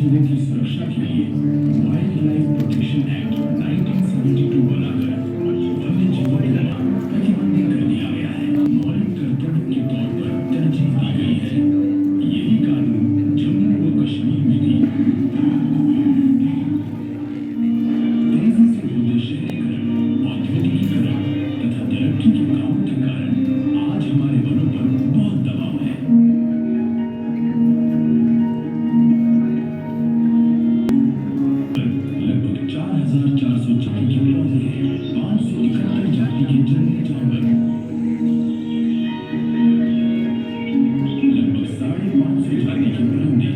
जीवन की सुरक्षा के लिए वाइल्ड लाइफ प्रोटेक्शन एक्ट 1972 बनाकर वन्य जीवन लेना प्रतिबंधित कर दिया गया है। मौलिक कर्तव्य के तौर पर तरजीह दी गई है। यही कानून जम्मू व कश्मीर में भी तेजी से होते शहरीकरण, औद्योगिकीकरण तथा तरक्की के कामों के कारण आज हमारे वनों पर बहुत दबाव है। लगभग 4,400 जाति के पौधे हैं, 571 जाति के जंगली जानवर, लगभग 550 जाति के परिंदे,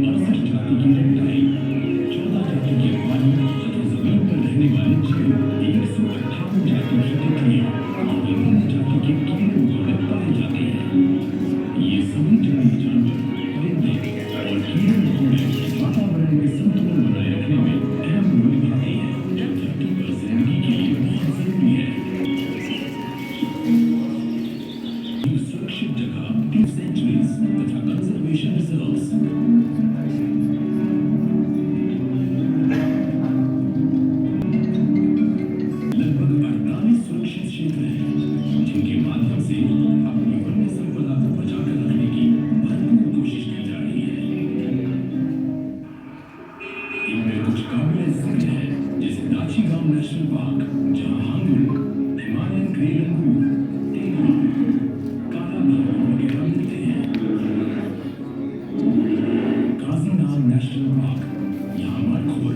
68 जाति की रेप्टाइल, 14 जाति के पानी तथा जमीन पर रहने वाले जीव, 158 जाति की तितलियां और विभिन्न जाति के कीड़े मकोड़े पाए जाते हैं। ये सभी जंगली जानवर, परिंदे और कीड़े मकोड़े वातावरण में संतुलन बनाए रखने में अहम रोल निभाते हैं, जो धरती पर जिंदगी के लिए बहुत जरूरी है। सुरक्षित जगह, सेंचुरीज तथा कंजर्वेशन रिजर्व्स। लगभग 48 सुरक्षित क्षेत्र हैं, जिनके माध्यम से अपनी वन्य संपदा को बचाकर रखने की भरपूर कोशिश की जा रही है। इनमें कुछ काबिल जिक्र है, जैसे दाचीगांव नेशनल पार्क, जहां हांगुल, हिमालयन ग्रे लंगूर, तेंदुआ, काला भालू वगैरह मिलते हैं। काजीनाम नेशनल पार्क, यहाँ मरखोर,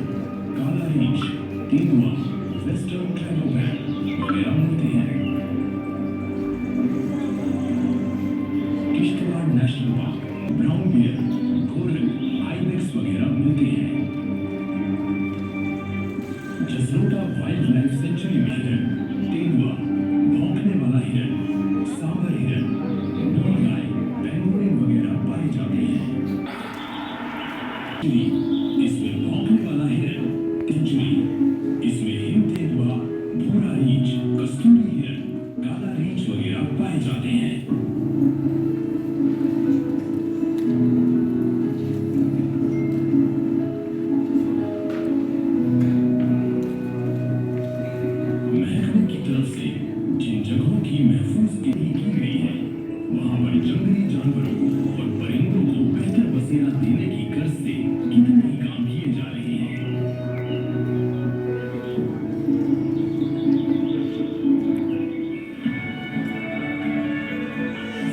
काला रीछ, तेंदुआ, वेस्टर्न ट्रैगोपैन वगैरह मिलते हैं। Kishtwar national park, brown bear, Goral, ibex वगैरह मिलते हैं। जसरोटा वाइल्ड लाइफ सेंचुरी में हिरन, तेंदुआ, भौंकने वाला हिरन, सांबर हिरन, नीलगाय, पेंगुइन वगैरह पाए जाते हैं। इसमें भौंकने वाला हिरन, तिंचुरी, इसमें हिम तेंदुआ, भूरा रीछ, कस्तूरी हिरन, काला रीछ वगैरह पाए जाते हैं। महकमे की तरफ से जिन जगहों की महफूजगी की गई है, वहां पर जंगली जानवरों और परिंदों को बेहतर बसेरा देने की गर्ज से कितने ही काम किए जा रहे हैं।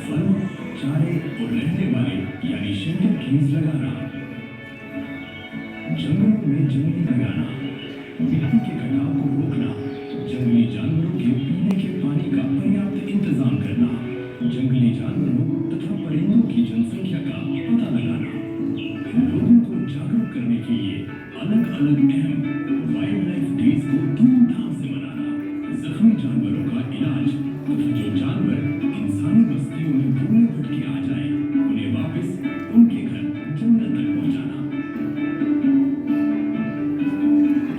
फल, चारे और रहने वाले यानी शेल्टर ट्रीज लगाना, जंगलों में जंगली लगाना, मिट्टी के कटाव को रोकना, जंगली जानवरों के पीने के पानी का पर्याप्त इंतजाम करना, जंगली जानवरों तथा परिंदों की जनसंख्या का पता लगाना, लोगों को जागरूक करने के लिए अलग अलग अहम वाइल्ड लाइफ डेज को धूमधाम से मनाना, जख्मी जानवरों का इलाज तथा जो जानवर इंसानी बस्तियों में भूले भटके आ जाए, उन्हें वापस उनके घर जंगल तक पहुंचाना।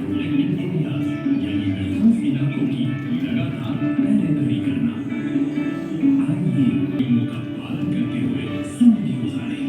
प्रोटेक्टेड एरियाज यानी महफूज इलाकों की लगातार पहरेदारी करना। आइए नियमों का पालन करते हुए जिंदगी गुजारें।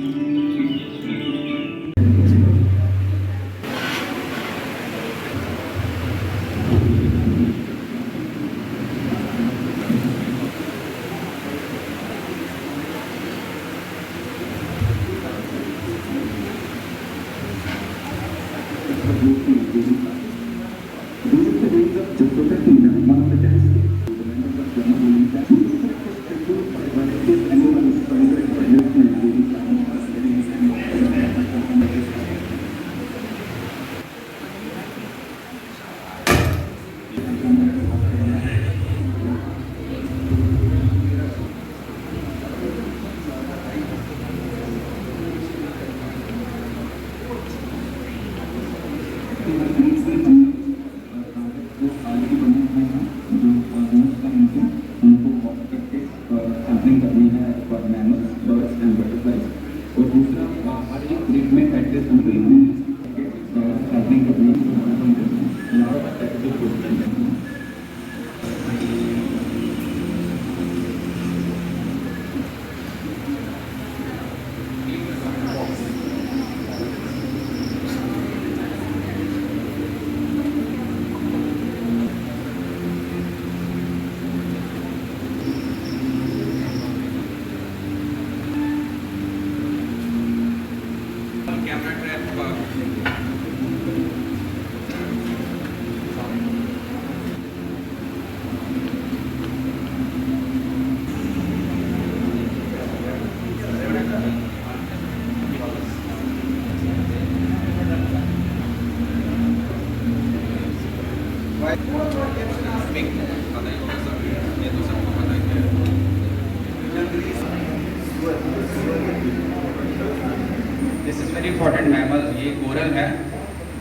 This is very important mammal, ये कोरल है,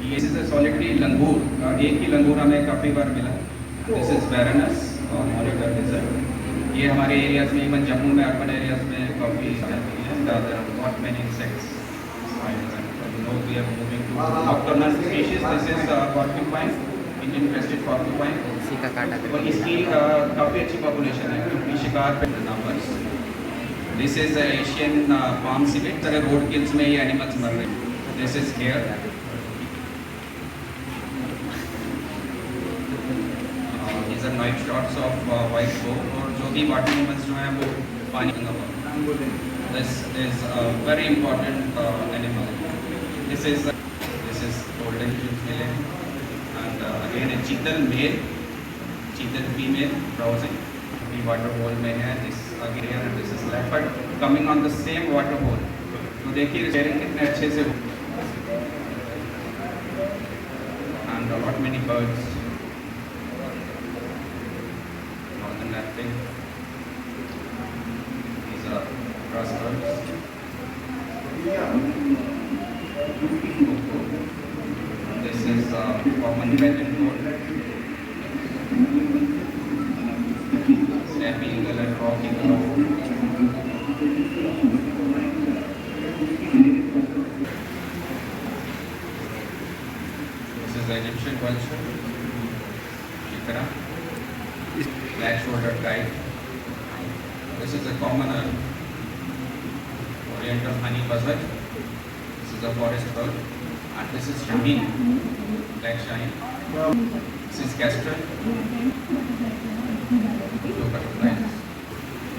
ये इज अ सॉलिटरी लंगूर, एक ही लंगूर हमें काफ़ी बार मिला। दिस इज वेरनस और मॉनिटर डिजर्ट। ये हमारे एरियाज में, इवन जम्मू में, अर्बन एरियाज में काफ़ी जाती है। Not many insects. We are moving to nocturnal species. This is porcupine, Indian crested porcupine। इसी का काटा और इसकी काफ़ी अच्छी पॉपुलेशन है क्योंकि शिकार पे numbers. This is Asian palm civet. अगर रोड किल्स में ये एनिमल्स मर रहे हैं। This is here. these are night shots of white bow। और जो भी वाटर एनिमल्स जो हैं वो पानी में number. This is very important animal. This is golden chimpanzee and again a cheetal male, cheetal female browsing। The water hole में है। This again and this is leopard coming on the same water hole। तो देखिए sharing कितने अच्छे से हो। And a lot many birds। Northern lapwing। These are grass birds। This is common pigeon toad, snappy eagle and rock eagle। This is Egyptian vulture, shikara, black shouldered kite। This is a common oriental honey buzzard। This is a forest bird and this is shaheen, black shaheen। This is kestrel, blue butterflies,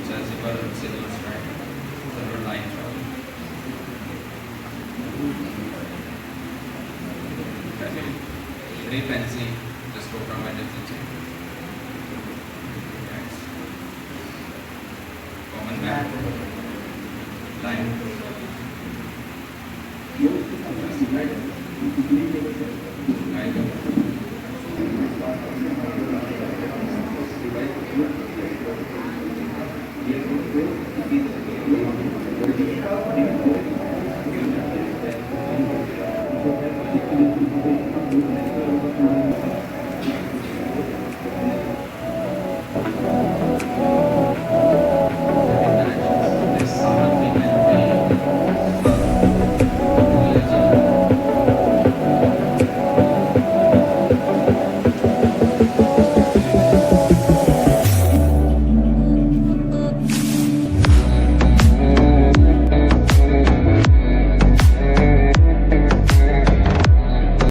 sensible silver stripe, silver line trout। Very fancy, just wrote on my definition। Common map, line। Right.